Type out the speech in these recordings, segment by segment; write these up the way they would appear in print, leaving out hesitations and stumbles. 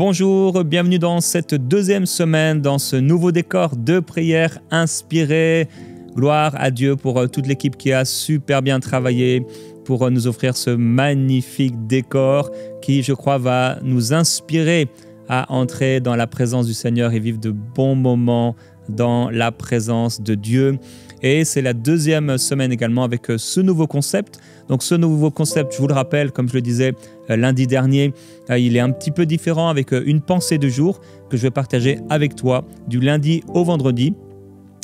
Bonjour, bienvenue dans cette deuxième semaine, dans ce nouveau décor de prière inspirée. Gloire à Dieu pour toute l'équipe qui a super bien travaillé pour nous offrir ce magnifique décor qui, je crois, va nous inspirer à entrer dans la présence du Seigneur et vivre de bons moments dans la présence de Dieu. Et c'est la deuxième semaine également avec ce nouveau concept. Donc ce nouveau concept, je vous le rappelle, comme je le disais lundi dernier, il est un petit peu différent avec une pensée de jour que je vais partager avec toi du lundi au vendredi.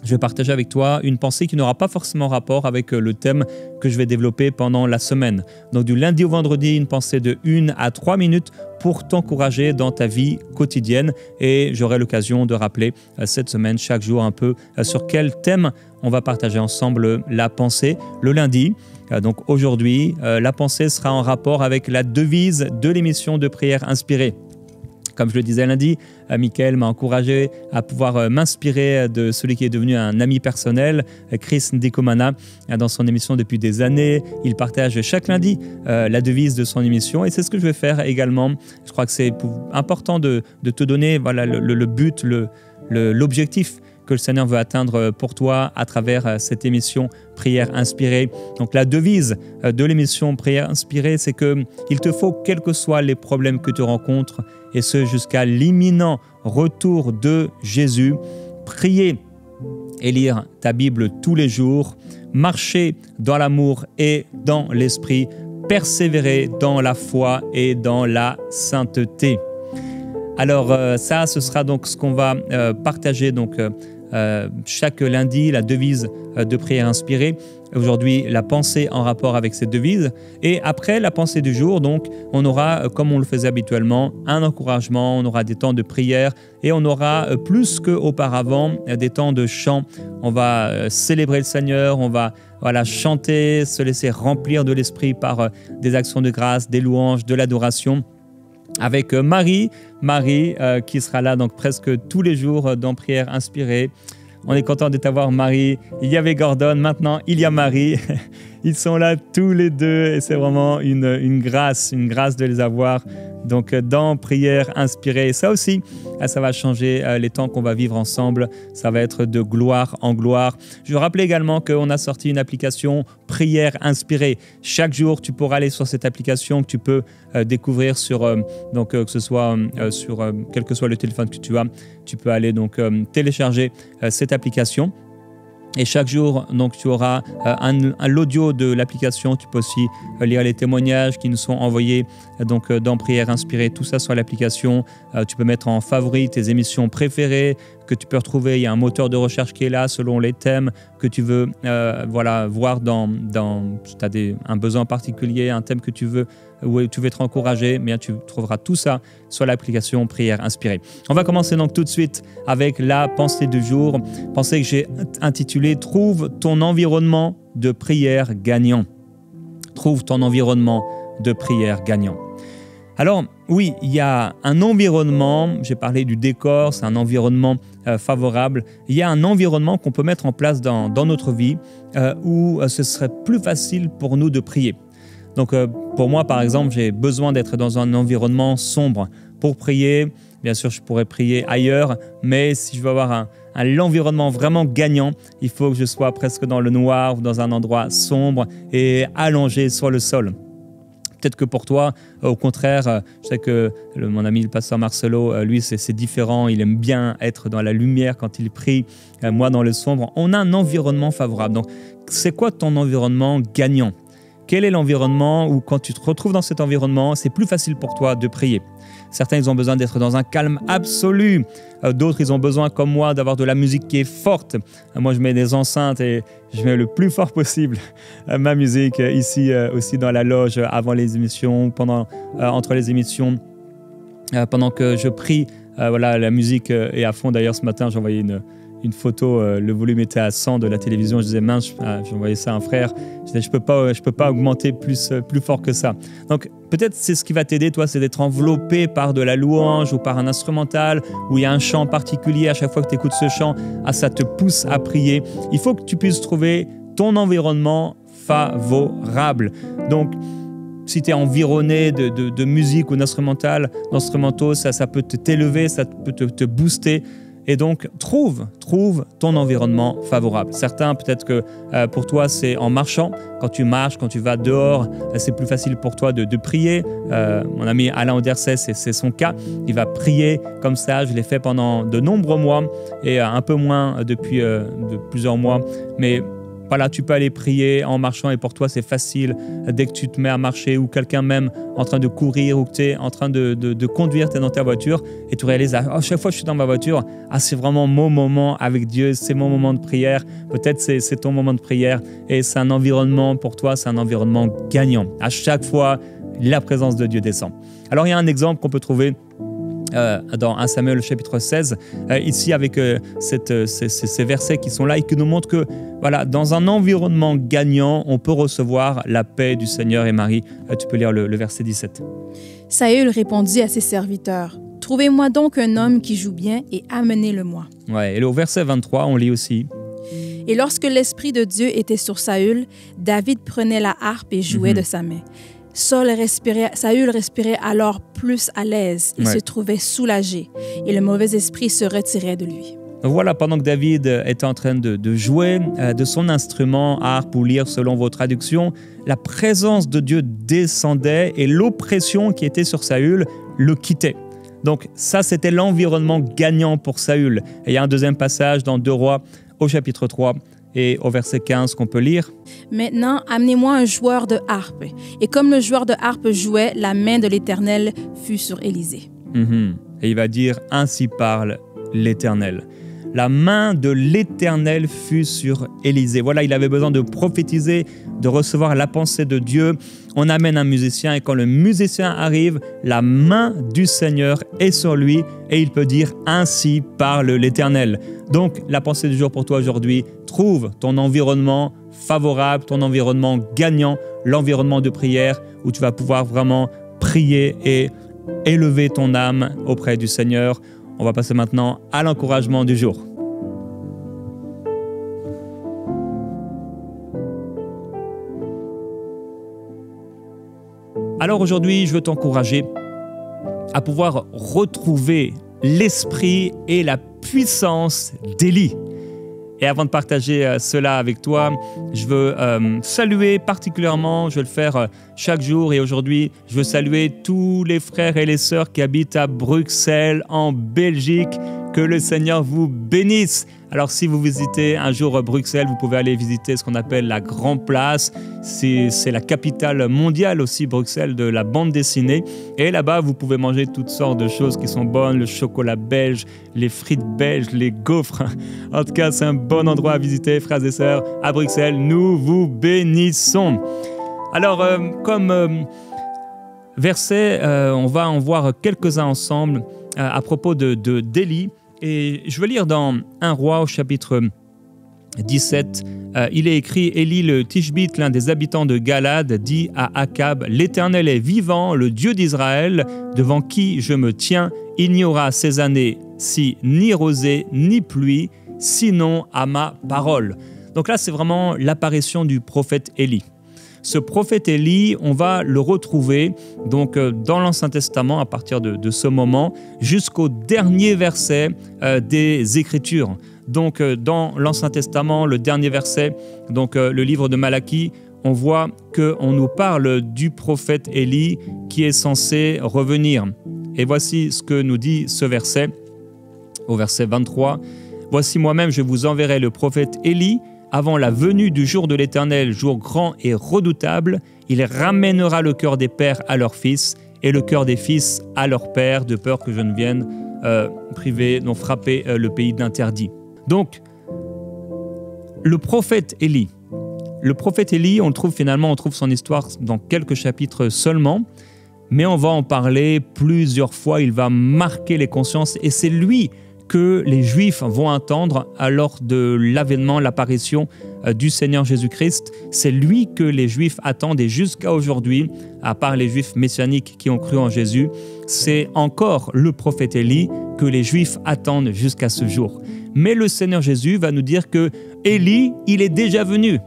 Je vais partager avec toi une pensée qui n'aura pas forcément rapport avec le thème que je vais développer pendant la semaine. Donc du lundi au vendredi, une pensée de 1 à 3 minutes pour t'encourager dans ta vie quotidienne. Et j'aurai l'occasion de rappeler cette semaine, chaque jour, un peu sur quel thème on va partager ensemble la pensée. Le lundi, donc aujourd'hui, la pensée sera en rapport avec la devise de l'émission de prière inspirée. Comme je le disais lundi, Michael m'a encouragé à pouvoir m'inspirer de celui qui est devenu un ami personnel, Chris Ndikumana, dans son émission depuis des années. Il partage chaque lundi la devise de son émission et c'est ce que je vais faire également. Je crois que c'est important de te donner voilà, le but, l'objectif que le Seigneur veut atteindre pour toi à travers cette émission Prière Inspirée. Donc la devise de l'émission Prière Inspirée, c'est qu'il te faut, quels que soient les problèmes que tu rencontres, et ce jusqu'à l'imminent retour de Jésus, prier et lire ta Bible tous les jours, marcher dans l'amour et dans l'esprit, persévérer dans la foi et dans la sainteté. Alors ça, ce sera donc ce qu'on va partager chaque lundi, la devise de prière inspirée. Aujourd'hui, la pensée en rapport avec cette devise. Et après la pensée du jour, donc, on aura, comme on le faisait habituellement, un encouragement, on aura des temps de prière et on aura plus qu'auparavant des temps de chant. On va célébrer le Seigneur, on va chanter, se laisser remplir de l'esprit par des actions de grâce, des louanges, de l'adoration. Avec Marie qui sera là donc presque tous les jours dans Prière Inspirée. On est content de t'avoir, Marie. Il y avait Gordon, maintenant il y a Marie. Ils sont là tous les deux et c'est vraiment une grâce de les avoir. Donc dans Prière Inspirée, ça aussi, ça va changer les temps qu'on va vivre ensemble. Ça va être de gloire en gloire. Je veux rappeler également qu'on a sorti une application Prière Inspirée. Chaque jour, tu pourras aller sur cette application que tu peux découvrir sur, que ce soit sur quel que soit le téléphone que tu as. Tu peux aller donc télécharger cette application. Et chaque jour, donc, tu auras l'audio de l'application. Tu peux aussi lire les témoignages qui nous sont envoyés dans Prière Inspirée. Tout ça sur l'application. Tu peux mettre en favori tes émissions préférées que tu peux retrouver. Il y a un moteur de recherche qui est là selon les thèmes que tu veux voir si tu as un besoin particulier, un thème que tu veux, où tu veux être encouragé, bien, tu trouveras tout ça sur l'application Prière Inspirée. On va commencer donc tout de suite avec la pensée du jour. Pensée que j'ai intitulée « Trouve ton environnement de prière gagnant ». Trouve ton environnement de prière gagnant. Alors oui, il y a un environnement, j'ai parlé du décor, c'est un environnement favorable. Il y a un environnement qu'on peut mettre en place dans notre vie où ce serait plus facile pour nous de prier. Donc pour moi, par exemple, j'ai besoin d'être dans un environnement sombre pour prier. Bien sûr, je pourrais prier ailleurs, mais si je veux avoir l'environnement vraiment gagnant, il faut que je sois presque dans le noir ou dans un endroit sombre et allongé sur le sol. Peut-être que pour toi, au contraire, je sais que mon ami le pasteur Marcelo, lui, c'est différent. Il aime bien être dans la lumière quand il prie, moi dans le sombre. On a un environnement favorable. Donc, c'est quoi ton environnement gagnant ? Quel est l'environnement où, quand tu te retrouves dans cet environnement, c'est plus facile pour toi de prier ? Certains, ils ont besoin d'être dans un calme absolu. D'autres, ils ont besoin, comme moi, d'avoir de la musique qui est forte. Moi, je mets des enceintes et je mets le plus fort possible ma musique ici aussi dans la loge avant les émissions, entre les émissions, pendant que je prie. La musique est à fond. D'ailleurs, ce matin, j'ai envoyé une photo, le volume était à 100 de la télévision. Je disais, mince, j'ai envoyé ça à un frère. Je disais, je peux pas augmenter plus fort que ça. Donc, peut-être c'est ce qui va t'aider, toi, c'est d'être enveloppé par de la louange ou par un instrumental où il y a un chant particulier. À chaque fois que tu écoutes ce chant, ça te pousse à prier. Il faut que tu puisses trouver ton environnement favorable. Donc, si tu es environné de musique ou d'instrumentaux, ça peut t'élever, ça peut te booster. Et donc, trouve ton environnement favorable. Certains, peut-être que pour toi, c'est en marchant. Quand tu marches, quand tu vas dehors, c'est plus facile pour toi de prier. Mon ami Alain Auderset, c'est son cas. Il va prier comme ça. Je l'ai fait pendant de nombreux mois et un peu moins depuis de plusieurs mois. Mais voilà, tu peux aller prier en marchant et pour toi, c'est facile. Dès que tu te mets à marcher ou quelqu'un même en train de courir ou que tu es en train de conduire, tu es dans ta voiture et tu réalises à chaque fois que je suis dans ma voiture, c'est vraiment mon moment avec Dieu, c'est mon moment de prière. Peut-être c'est ton moment de prière et c'est un environnement pour toi, c'est un environnement gagnant. À chaque fois, la présence de Dieu descend. Alors, il y a un exemple qu'on peut trouver dans 1 Samuel chapitre 16, ici avec ces versets qui sont là et qui nous montrent que voilà, dans un environnement gagnant, on peut recevoir la paix du Seigneur. Et Marie, tu peux lire le verset 17. Saül répondit à ses serviteurs, « Trouvez-moi donc un homme qui joue bien et amenez-le-moi. » Ouais, et au verset 23, on lit aussi. Et lorsque l'Esprit de Dieu était sur Saül, David prenait la harpe et jouait de sa main. Saül respirait alors plus à l'aise. Il se trouvait soulagé et le mauvais esprit se retirait de lui. Voilà, pendant que David était en train de jouer de son instrument, harpe ou lyre selon vos traductions, la présence de Dieu descendait et l'oppression qui était sur Saül le quittait. Donc ça, c'était l'environnement gagnant pour Saül. Et il y a un deuxième passage dans 2 Rois au chapitre 3 et au verset 15 qu'on peut lire. « Maintenant, amenez-moi un joueur de harpe. » Et comme le joueur de harpe jouait, la main de l'Éternel fut sur Élisée. Et il va dire « Ainsi parle l'Éternel ». La main de l'Éternel fut sur Élisée. Voilà, il avait besoin de prophétiser, de recevoir la pensée de Dieu. On amène un musicien et quand le musicien arrive, la main du Seigneur est sur lui et il peut dire « Ainsi parle l'Éternel ». Donc, la pensée du jour pour toi aujourd'hui, trouve ton environnement favorable, ton environnement gagnant, l'environnement de prière où tu vas pouvoir vraiment prier et élever ton âme auprès du Seigneur. On va passer maintenant à l'encouragement du jour. Alors aujourd'hui, je veux t'encourager à pouvoir retrouver l'esprit et la puissance d'Élie. Et avant de partager cela avec toi, je veux saluer particulièrement, je vais le faire chaque jour et aujourd'hui, je veux saluer tous les frères et les sœurs qui habitent à Bruxelles, en Belgique. Que le Seigneur vous bénisse. Alors si vous visitez un jour Bruxelles, vous pouvez aller visiter ce qu'on appelle la Grande Place. C'est la capitale mondiale aussi, Bruxelles, de la bande dessinée. Et là-bas, vous pouvez manger toutes sortes de choses qui sont bonnes, le chocolat belge, les frites belges, les gaufres. En tout cas, c'est un bon endroit à visiter, frères et sœurs. À Bruxelles, nous vous bénissons. Alors, comme verset, on va en voir quelques-uns ensemble à propos d'Élie. Et je veux lire dans 1 Roi au chapitre 17, il est écrit « Élie le Tishbite, l'un des habitants de Galad, dit à Akab, « L'Éternel est vivant, le Dieu d'Israël, devant qui je me tiens. Il n'y aura ces années-ci ni rosée ni pluie, sinon à ma parole. » Donc là, c'est vraiment l'apparition du prophète Élie. Ce prophète Élie, on va le retrouver donc dans l'Ancien Testament à partir de ce moment jusqu'au dernier verset des Écritures. Donc dans l'Ancien Testament, le dernier verset, donc le livre de Malachie, on voit qu'on nous parle du prophète Élie qui est censé revenir. Et voici ce que nous dit ce verset, au verset 23. « Voici moi-même, je vous enverrai le prophète Élie, avant la venue du jour de l'Éternel, jour grand et redoutable, il ramènera le cœur des pères à leurs fils et le cœur des fils à leurs pères, de peur que je ne vienne frapper le pays d'interdit. » Donc, le prophète Élie, on trouve son histoire dans quelques chapitres seulement, mais on va en parler plusieurs fois, il va marquer les consciences et c'est lui que les Juifs vont attendre lors de l'avènement, l'apparition du Seigneur Jésus-Christ. C'est lui que les Juifs attendent et jusqu'à aujourd'hui, à part les Juifs messianiques qui ont cru en Jésus, c'est encore le prophète Élie que les Juifs attendent jusqu'à ce jour. Mais le Seigneur Jésus va nous dire que Élie, il est déjà venu.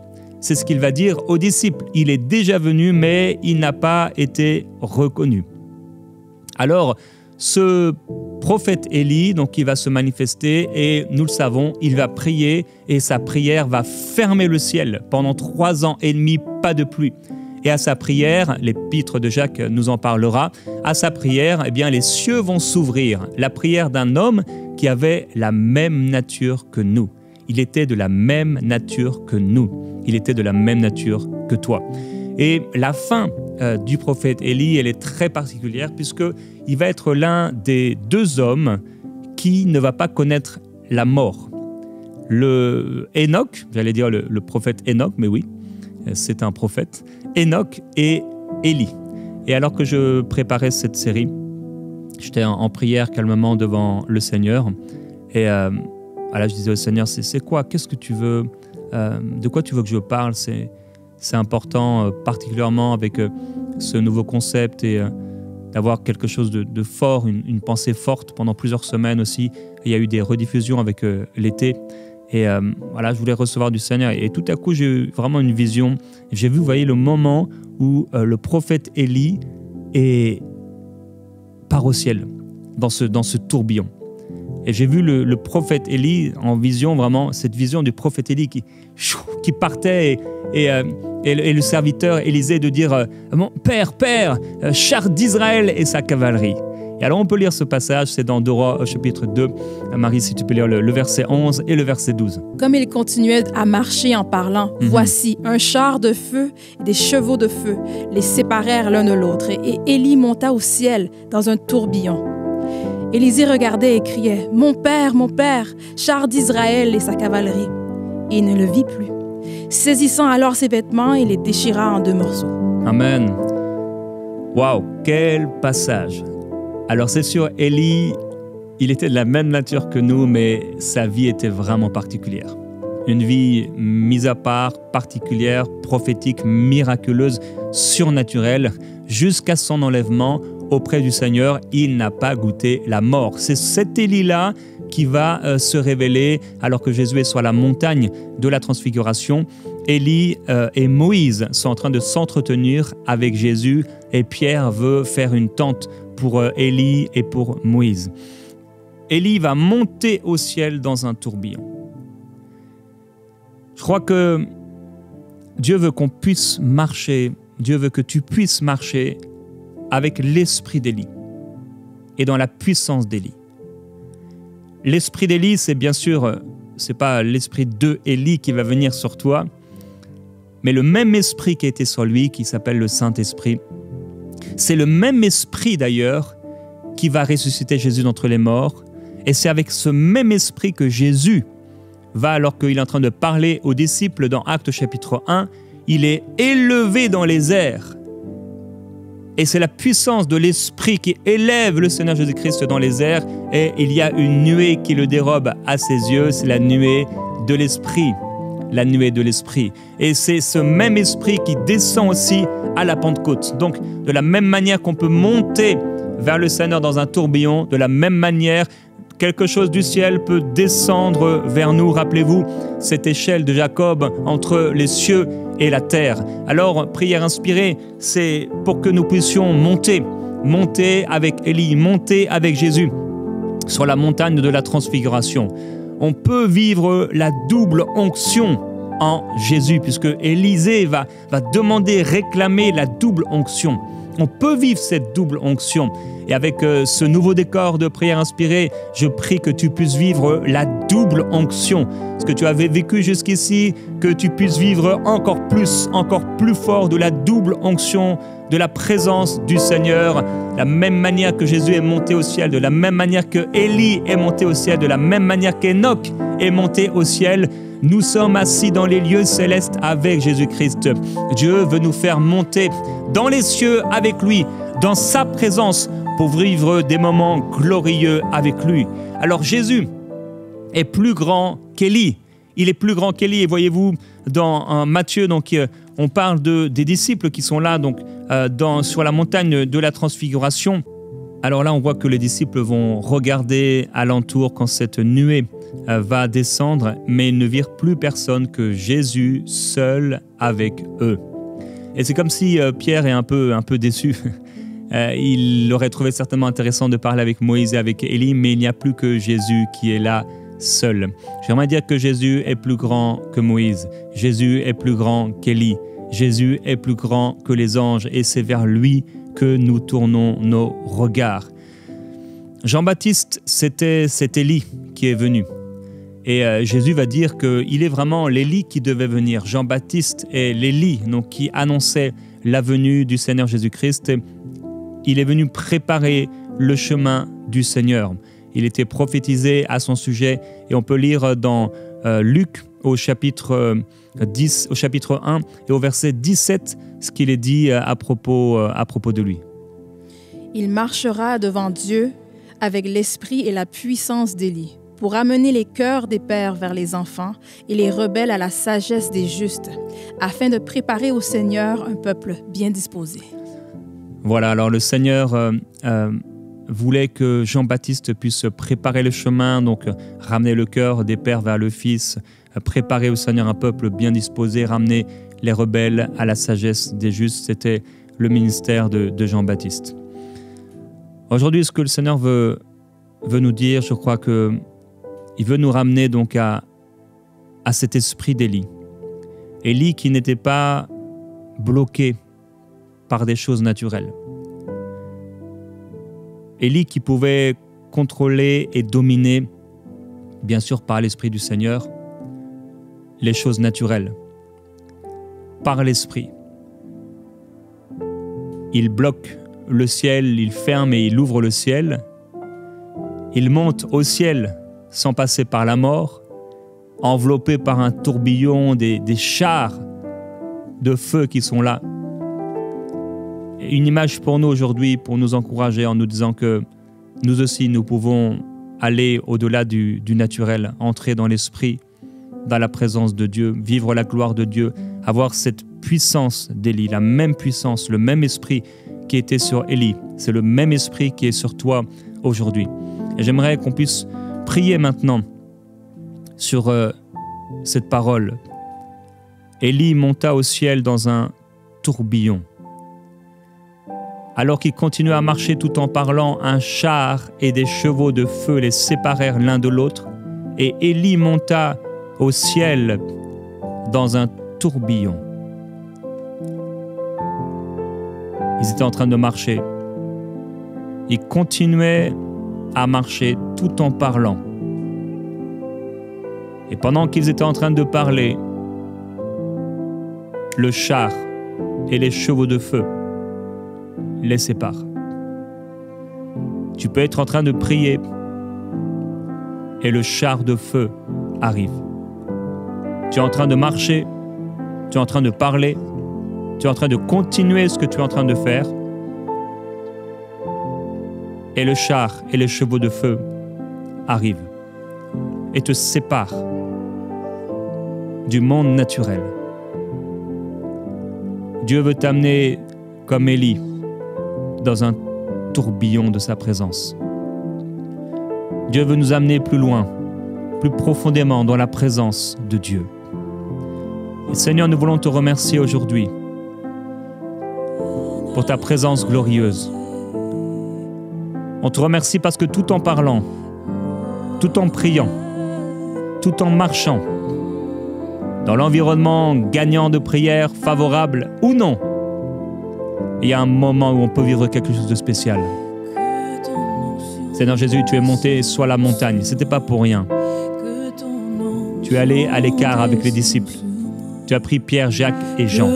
c'est ce qu'il va dire aux disciples. Il est déjà venu, mais il n'a pas été reconnu. Alors, ce prophète Élie, donc, il va se manifester et nous le savons, il va prier et sa prière va fermer le ciel pendant 3 ans et demi, pas de pluie. Et à sa prière, l'épître de Jacques nous en parlera, à sa prière, eh bien, les cieux vont s'ouvrir. La prière d'un homme qui avait la même nature que nous. Il était de la même nature que nous. Il était de la même nature que toi. Et la fin du prophète Élie, elle est très particulière puisqu'il va être l'un des 2 hommes qui ne va pas connaître la mort. Le Enoch, j'allais dire le prophète Enoch, mais oui, c'est un prophète, Enoch et Élie. Et alors que je préparais cette série, j'étais en prière calmement devant le Seigneur et voilà, je disais au Seigneur, c'est quoi? Qu'est-ce que tu veux? De quoi tu veux que je parle? C'est important, particulièrement avec ce nouveau concept et d'avoir quelque chose de fort, une pensée forte pendant plusieurs semaines aussi. Il y a eu des rediffusions avec l'été. Et voilà, je voulais recevoir du Seigneur. Et tout à coup, j'ai eu vraiment une vision. J'ai vu, vous voyez, le moment où le prophète Élie part au ciel, dans ce tourbillon. Et j'ai vu le prophète Élie en vision, vraiment, cette vision du prophète Élie qui partait et le serviteur Élisée de dire « Père, char d'Israël et sa cavalerie ». Et alors on peut lire ce passage, c'est dans 2 Rois chapitre 2. Marie, si tu peux lire le verset 11 et le verset 12. Comme il continuait à marcher en parlant, voici un char de feu et des chevaux de feu les séparèrent l'un de l'autre. Et Élie monta au ciel dans un tourbillon. Élisée regardait et criait « Mon père, char d'Israël et sa cavalerie ». Et il ne le vit plus. Saisissant alors ses vêtements, il les déchira en 2 morceaux. Amen. Waouh, quel passage! Alors c'est sûr, Élie, il était de la même nature que nous, mais sa vie était vraiment particulière. Une vie mise à part, particulière, prophétique, miraculeuse, surnaturelle, jusqu'à son enlèvement auprès du Seigneur, il n'a pas goûté la mort. C'est cet Élie-là qui va se révéler alors que Jésus est sur la montagne de la transfiguration. Élie et Moïse sont en train de s'entretenir avec Jésus et Pierre veut faire une tente pour Élie et pour Moïse. Élie va monter au ciel dans un tourbillon. Je crois que Dieu veut qu'on puisse marcher, Dieu veut que tu puisses marcher avec l'esprit d'Élie et dans la puissance d'Élie. L'esprit d'Élie, c'est bien sûr, c'est pas l'esprit de Élie qui va venir sur toi, mais le même esprit qui a été sur lui, qui s'appelle le Saint-Esprit. C'est le même esprit d'ailleurs qui va ressusciter Jésus d'entre les morts. Et c'est avec ce même esprit que Jésus va, alors qu'il est en train de parler aux disciples dans Actes chapitre 1, il est élevé dans les airs. Et c'est la puissance de l'esprit qui élève le Seigneur Jésus-Christ dans les airs. Et il y a une nuée qui le dérobe à ses yeux, c'est la nuée de l'esprit. La nuée de l'esprit. Et c'est ce même esprit qui descend aussi à la Pentecôte. Donc, de la même manière qu'on peut monter vers le Seigneur dans un tourbillon, de la même manière, quelque chose du ciel peut descendre vers nous. Rappelez-vous cette échelle de Jacob entre les cieux et la terre. Alors, prière inspirée, c'est pour que nous puissions monter avec Élie, monter avec Jésus sur la montagne de la transfiguration. On peut vivre la double onction en Jésus, puisque Élisée va demander, réclamer la double onction. On peut vivre cette double onction. Et avec ce nouveau décor de prière inspirée, je prie que tu puisses vivre la double onction. Ce que tu avais vécu jusqu'ici, que tu puisses vivre encore plus fort de la double onction, de la présence du Seigneur. La même manière que Jésus est monté au ciel, de la même manière que Élie est monté au ciel, de la même manière qu'Enoch est monté au ciel, nous sommes assis dans les lieux célestes avec Jésus-Christ. Dieu veut nous faire monter dans les cieux avec lui, dans sa présence, pour vivre des moments glorieux avec lui. Alors Jésus est plus grand qu'Élie. Il est plus grand qu'Élie. Et voyez-vous, dans Matthieu, donc, on parle des disciples qui sont là donc, sur la montagne de la transfiguration. Alors là, on voit que les disciples vont regarder alentour quand cette nuée va descendre, mais ils ne virent plus personne que Jésus seul avec eux. Et c'est comme si Pierre est un peu déçu. Il aurait trouvé certainement intéressant de parler avec Moïse et avec Élie, mais il n'y a plus que Jésus qui est là seul. J'aimerais dire que Jésus est plus grand que Moïse. Jésus est plus grand qu'Élie. Jésus est plus grand que les anges et c'est vers lui que nous tournons nos regards. Jean-Baptiste, c'était Élie qui est venu. Et Jésus va dire qu'il est vraiment l'Élie qui devait venir. Jean-Baptiste est l'Élie donc, qui annonçait la venue du Seigneur Jésus-Christ. Il est venu préparer le chemin du Seigneur. Il était prophétisé à son sujet et on peut lire dans Luc au chapitre 10, au chapitre 1 et au verset 17 ce qu'il est dit à propos de lui. Il marchera devant Dieu avec l'esprit et la puissance d'Élie, pour amener les cœurs des pères vers les enfants et les rebelles à la sagesse des justes, afin de préparer au Seigneur un peuple bien disposé. Voilà, alors le Seigneur voulait que Jean-Baptiste puisse préparer le chemin, donc ramener le cœur des pères vers le Fils, préparer au Seigneur un peuple bien disposé, ramener les rebelles à la sagesse des justes. C'était le ministère de Jean-Baptiste. Aujourd'hui, ce que le Seigneur veut nous dire, je crois qu'il veut nous ramener donc à cet esprit d'Élie. Élie qui n'était pas bloqué par des choses naturelles. Élie qui pouvait contrôler et dominer, bien sûr par l'Esprit du Seigneur, les choses naturelles. Par l'Esprit. Il bloque le ciel, il ferme et il ouvre le ciel. Il monte au ciel sans passer par la mort, enveloppé par un tourbillon des chars de feu qui sont là. Une image pour nous aujourd'hui, pour nous encourager en nous disant que nous aussi, nous pouvons aller au-delà du naturel, entrer dans l'esprit, dans la présence de Dieu, vivre la gloire de Dieu, avoir cette puissance d'Élie, la même puissance, le même esprit qui était sur Élie. C'est le même esprit qui est sur toi aujourd'hui. Et j'aimerais qu'on puisse prier maintenant sur cette parole. Élie monta au ciel dans un tourbillon. Alors qu'il continuait à marcher tout en parlant, un char et des chevaux de feu les séparèrent l'un de l'autre, et Élie monta au ciel dans un tourbillon. Ils étaient en train de marcher. Ils continuaient à marcher tout en parlant. Et pendant qu'ils étaient en train de parler, le char et les chevaux de feu les séparent. Tu peux être en train de prier et le char de feu arrive. Tu es en train de marcher, tu es en train de parler, tu es en train de continuer ce que tu es en train de faire et le char et les chevaux de feu arrivent et te séparent du monde naturel. Dieu veut t'amener comme Élie dans un tourbillon de sa présence. Dieu veut nous amener plus loin, plus profondément dans la présence de Dieu. Et Seigneur, nous voulons te remercier aujourd'hui pour ta présence glorieuse. On te remercie parce que tout en parlant, tout en priant, tout en marchant, dans l'environnement gagnant de prière, favorable ou non, il y a un moment où on peut vivre quelque chose de spécial. Seigneur Jésus, tu es monté sur la montagne, ce n'était pas pour rien. Tu es allé à l'écart avec les disciples. Tu as pris Pierre, Jacques et Jean.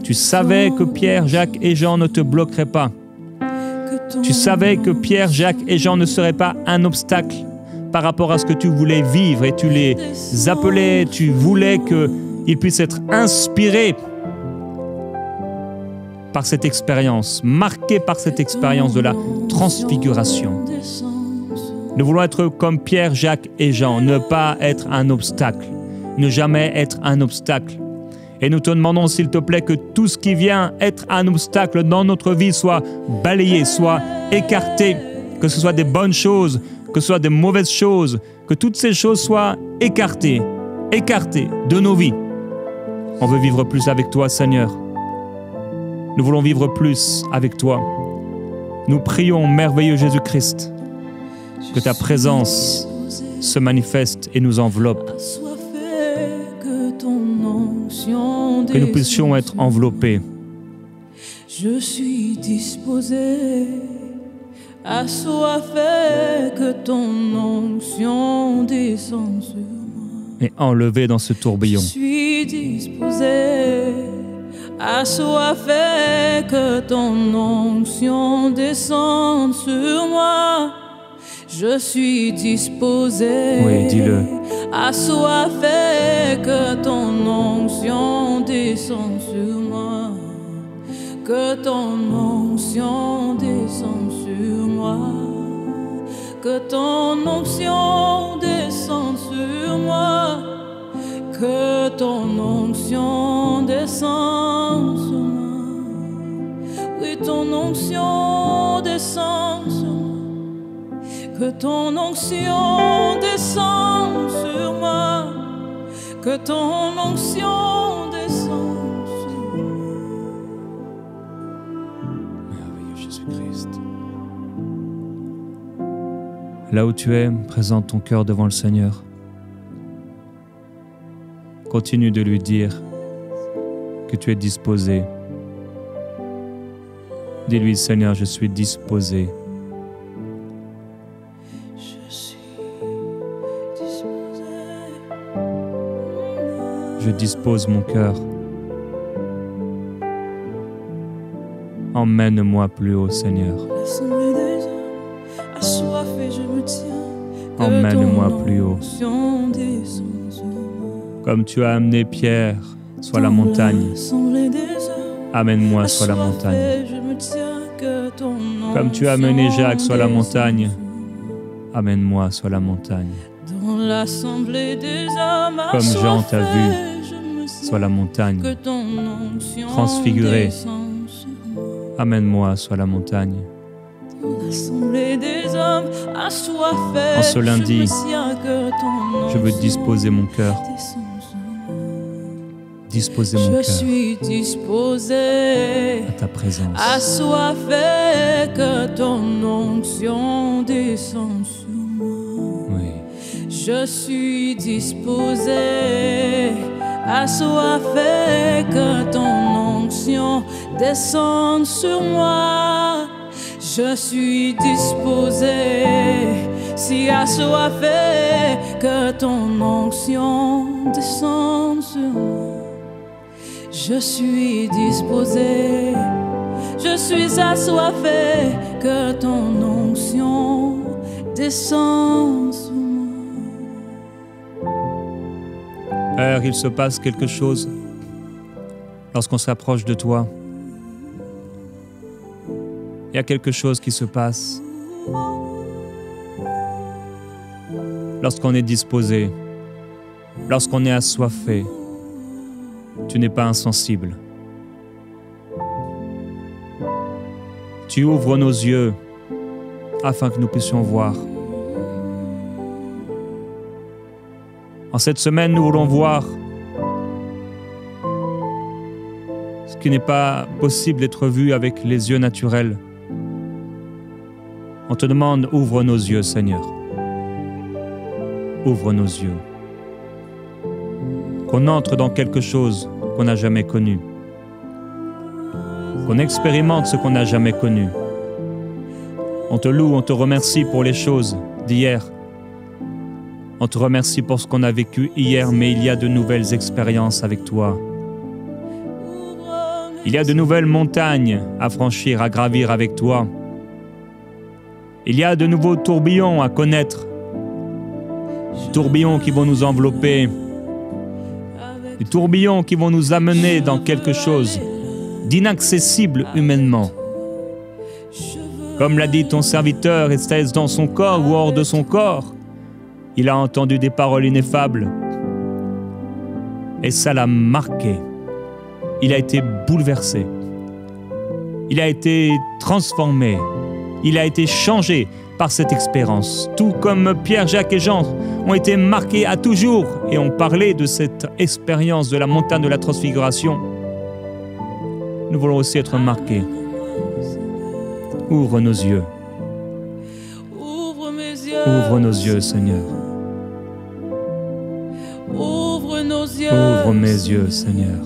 Tu savais que Pierre, Jacques et Jean ne te bloqueraient pas. Tu savais que Pierre, Jacques et Jean ne seraient pas un obstacle par rapport à ce que tu voulais vivre et tu les appelais, tu voulais qu'ils puissent être inspirés par cette expérience, marqués par cette expérience de la transfiguration. Nous voulons être comme Pierre, Jacques et Jean, ne pas être un obstacle, ne jamais être un obstacle. Et nous te demandons, s'il te plaît, que tout ce qui vient être un obstacle dans notre vie soit balayé, soit écarté, que ce soit des bonnes choses, que ce soit des mauvaises choses, que toutes ces choses soient écartées de nos vies. On veut vivre plus avec toi, Seigneur. Nous voulons vivre plus avec toi. Nous prions, merveilleux Jésus-Christ, que ta présence se manifeste et nous enveloppe. Que nous puissions être enveloppés. Je suis disposé, assoiffé, que ton onction descende sur moi. Et enlevé dans ce tourbillon. Je suis disposé, assoiffé, que ton onction descende sur moi. Je suis disposé, oui, dis-le, assoiffé, que ton onction descende sur moi. Que ton onction descende sur moi. Que ton onction descende sur moi. Que ton onction descende sur moi. Oui, ton onction descende sur moi. Que ton onction descende sur moi. Que ton onction descende sur moi. Merveilleux Jésus-Christ. Là où tu es, présente ton cœur devant le Seigneur. Continue de lui dire que tu es disposé. Dis-lui, Seigneur, je suis disposé. Je dispose mon cœur. Emmène-moi plus haut, Seigneur. Emmène-moi plus haut. Comme tu as amené Pierre sur la montagne, amène-moi sur la montagne. Comme tu as amené Jacques sur la montagne, amène-moi sur la montagne. Comme Jean t'a vu sur la montagne, transfiguré, amène-moi sur la montagne. En ce lundi, je veux disposer mon cœur. Disposer mon cœur. Je suis disposé à ta présence. Assoiffé, que ton onction descende sur moi. Oui. Je suis disposé, assoiffé, que ton onction descende sur moi. Je suis disposé, si assoiffé, que ton onction descende sur moi. Je suis disposé, je suis assoiffé, que ton onction descende sur moi. Père, il se passe quelque chose lorsqu'on s'approche de toi. Il y a quelque chose qui se passe lorsqu'on est disposé, lorsqu'on est assoiffé. Tu n'es pas insensible. Tu ouvres nos yeux afin que nous puissions voir. En cette semaine, nous voulons voir ce qui n'est pas possible d'être vu avec les yeux naturels. On te demande, ouvre nos yeux, Seigneur. Ouvre nos yeux. Qu'on entre dans quelque chose qu'on n'a jamais connu. Qu'on expérimente ce qu'on n'a jamais connu. On te loue, on te remercie pour les choses d'hier. On te remercie pour ce qu'on a vécu hier, mais il y a de nouvelles expériences avec toi. Il y a de nouvelles montagnes à franchir, à gravir avec toi. Il y a de nouveaux tourbillons à connaître. Tourbillons qui vont nous envelopper. Des tourbillons qui vont nous amener dans quelque chose d'inaccessible humainement. Comme l'a dit ton serviteur, était-ce dans son corps ou hors de son corps? Il a entendu des paroles ineffables. Et ça l'a marqué. il a été bouleversé. Il a été transformé. Il a été changé par cette expérience. Tout comme Pierre, Jacques et Jean ont été marqués à toujours et ont parlé de cette expérience de la montagne de la transfiguration. Nous voulons aussi être marqués. Ouvre nos yeux. Ouvre mes yeux. Ouvre nos yeux, Seigneur. Ouvre nos yeux. Ouvre mes yeux, Seigneur.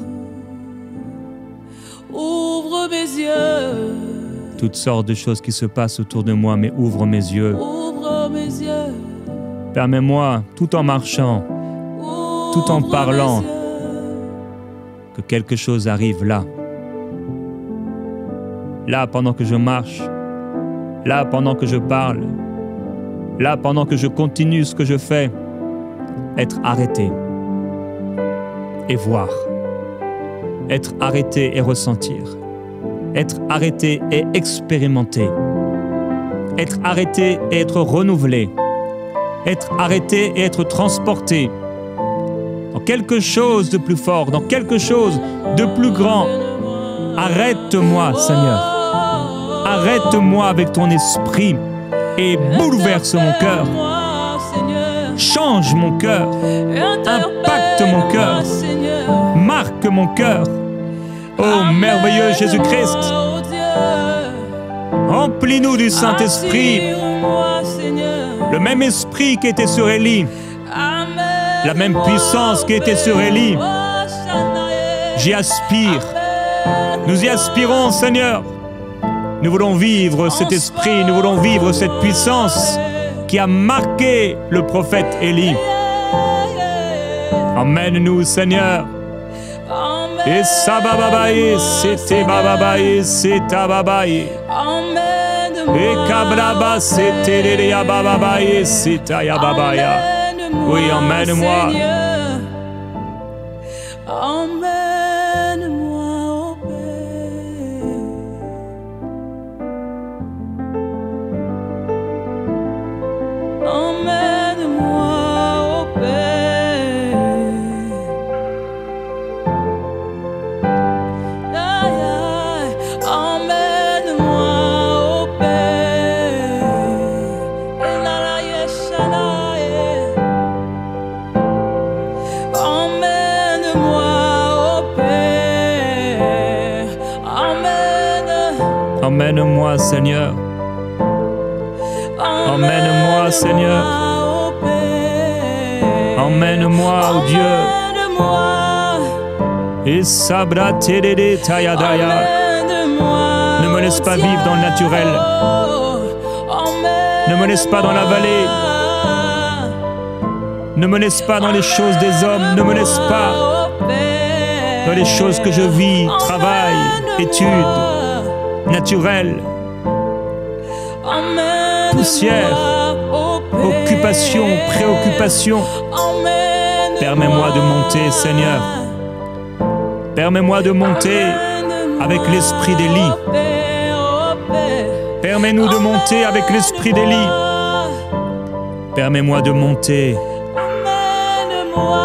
Ouvre mes yeux. Toutes sortes de choses qui se passent autour de moi, mais ouvre mes yeux. Ouvre mes yeux. Permets-moi, tout en marchant, tout en parlant, que quelque chose arrive là. Là, pendant que je marche. Là, pendant que je parle. Là, pendant que je continue ce que je fais. Être arrêté et voir. Être arrêté et ressentir. Être arrêté et expérimenter. Être arrêté et être renouvelé. Être arrêté et être transporté dans quelque chose de plus fort, dans quelque chose de plus grand. Arrête-moi, Seigneur. Arrête-moi avec ton esprit et bouleverse mon cœur. Change mon cœur. Impacte mon cœur. Marque mon cœur. Oh merveilleux Jésus-Christ, remplis-nous du Saint-Esprit, le même esprit qui était sur Élie, la même puissance qui était sur Élie. J'y aspire. Nous y aspirons, Seigneur. Nous voulons vivre cet esprit, nous voulons vivre cette puissance qui a marqué le prophète Élie. Emmène-nous, Seigneur. Et sabababaye, c'était bababaye, c'est tababaye. Et kabraba, c'était léléa bababaye, c'est tayababaya. Oui, emmène-moi. Emmène-moi au Père. Emmène-moi au Père. Aïe, aïe. Emmène-moi au Père. Et la la yeshana, emmène-moi au Père. Emmène-moi, Seigneur. Emmène-moi, Seigneur. Emmène-moi, oh Dieu. Et sabra terere tayadaya. Ne me laisse pas vivre dans le naturel. Ne me laisse pas dans la vallée. Ne me laisse pas dans les choses des hommes. Ne me laisse pas dans les choses que je vis, travail, études, naturel, poussière, occupation, préoccupation. Permets-moi de monter, Seigneur. Permets-moi de monter avec l'esprit d'Élie. Permets-nous de monter avec l'esprit d'Élie. Permets-moi de monter.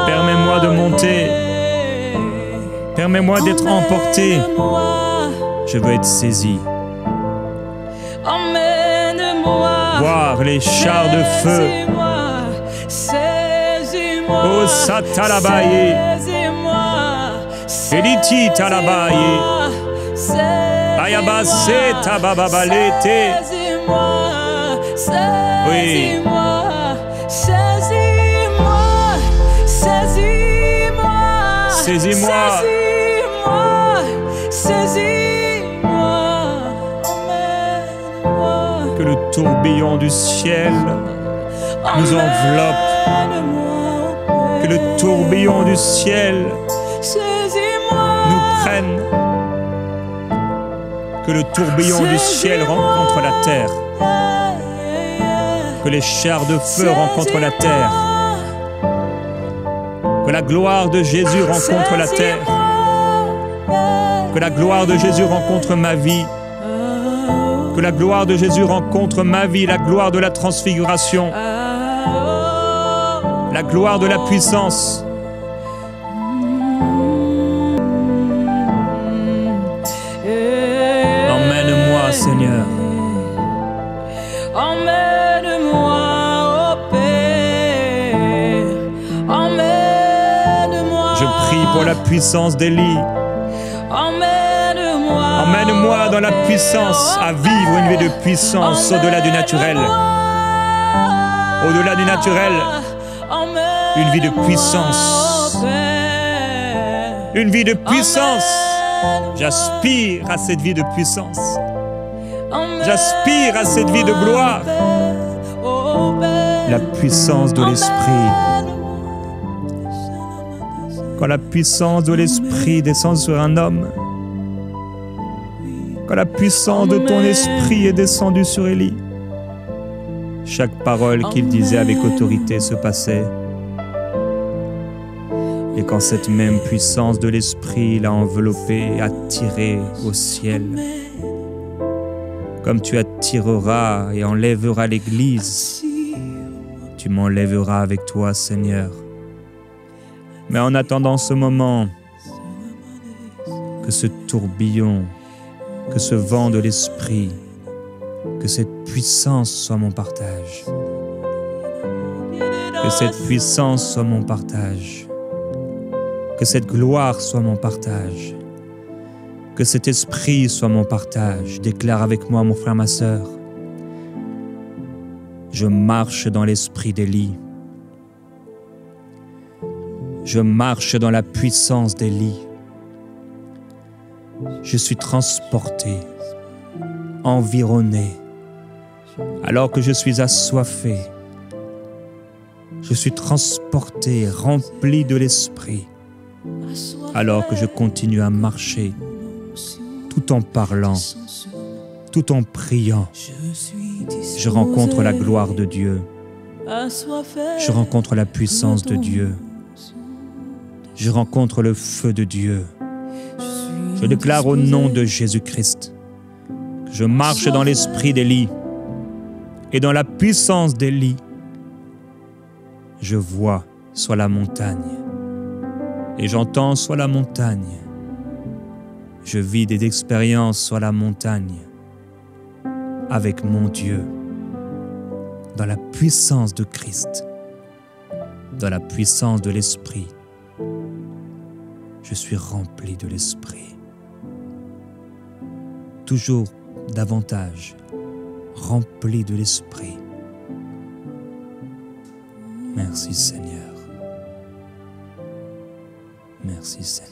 Permets-moi de monter. Permets-moi d'être emporté. Je veux être saisi. Voir les chars de feu. Oh Satalabaye. Eliti Talabaye. Ayabase Tabababalete. Oui. Saisis-moi. Que le tourbillon du ciel nous enveloppe. Que le tourbillon du ciel nous prenne. Que le tourbillon du ciel rencontre la terre. Que les chars de feu rencontrent la terre. Que la gloire de Jésus rencontre la terre. Que la gloire de Jésus rencontre ma vie. Que la gloire de Jésus rencontre ma vie, la gloire de la transfiguration. La gloire de la puissance. la puissance d'Élie. Emmène-moi. Emmène-moi dans la puissance à vivre une vie de puissance au-delà du naturel. Au-delà du naturel, une vie de puissance. Une vie de puissance. J'aspire à cette vie de puissance. J'aspire à cette vie de gloire. La puissance de l'Esprit. Quand la puissance de l'Esprit descend sur un homme, quand la puissance de ton Esprit est descendue sur Élie, chaque parole qu'il disait avec autorité se passait. Et quand cette même puissance de l'Esprit l'a enveloppé, attiré au ciel, comme tu attireras et enlèveras l'Église, tu m'enlèveras avec toi, Seigneur. Mais en attendant ce moment, que ce tourbillon, que ce vent de l'Esprit, que cette puissance soit mon partage. Que cette puissance soit mon partage. Que cette gloire soit mon partage. Que cet esprit soit mon partage. Déclare avec moi, mon frère, ma sœur. Je marche dans l'esprit d'Élie. Je marche dans la puissance d'Élie. Je suis transporté, environné, alors que je suis assoiffé. Je suis transporté, rempli de l'esprit, alors que je continue à marcher, tout en parlant, tout en priant. Je rencontre la gloire de Dieu. Je rencontre la puissance de Dieu. Je rencontre le feu de Dieu. Je déclare au nom de Jésus-Christ que je marche dans l'esprit d'Élie et dans la puissance d'Élie. Je vois soit la montagne et j'entends soit la montagne. Je vis des expériences soit la montagne avec mon Dieu dans la puissance de Christ, dans la puissance de l'Esprit. Je suis rempli de l'Esprit. Toujours davantage rempli de l'Esprit. Merci Seigneur. Merci Seigneur.